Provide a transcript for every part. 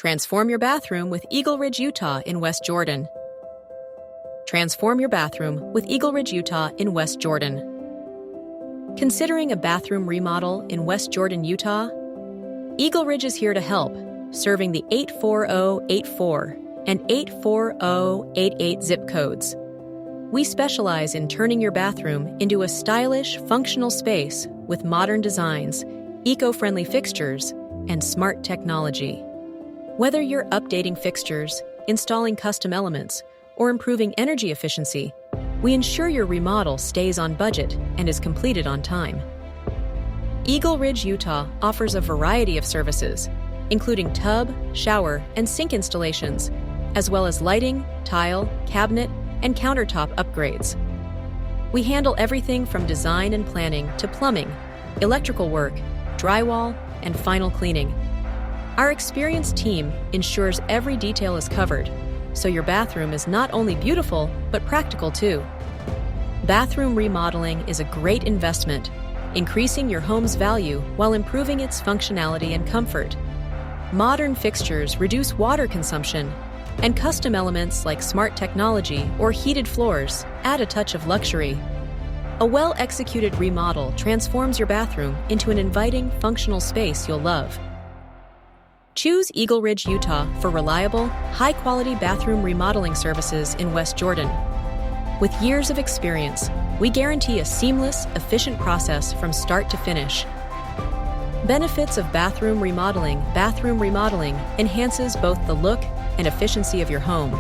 Transform your bathroom with EagleRidge UT in West Jordan. Transform your bathroom with EagleRidge UT in West Jordan. Considering a bathroom remodel in West Jordan, Utah? EagleRidge is here to help, serving the 84084 and 84088 zip codes. We specialize in turning your bathroom into a stylish, functional space with modern designs, eco-friendly fixtures, and smart technology. Whether you're updating fixtures, installing custom elements, or improving energy efficiency, we ensure your remodel stays on budget and is completed on time. EagleRidge UT offers a variety of services, including tub, shower, and sink installations, as well as lighting, tile, cabinet, and countertop upgrades. We handle everything from design and planning to plumbing, electrical work, drywall, and final cleaning. Our experienced team ensures every detail is covered, so your bathroom is not only beautiful, but practical too. Bathroom remodeling is a great investment, increasing your home's value while improving its functionality and comfort. Modern fixtures reduce water consumption, and custom elements like smart technology or heated floors add a touch of luxury. A well-executed remodel transforms your bathroom into an inviting, functional space you'll love. Choose EagleRidge UT for reliable, high-quality bathroom remodeling services in West Jordan. With years of experience, we guarantee a seamless, efficient process from start to finish. Benefits of bathroom remodeling enhances both the look and efficiency of your home.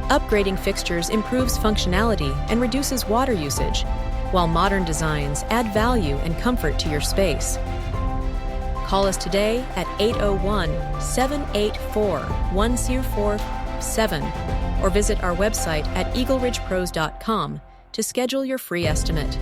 Upgrading fixtures improves functionality and reduces water usage, while modern designs add value and comfort to your space. Call us today at 801-784-1047 or visit our website at eagleridgepros.com to schedule your free estimate.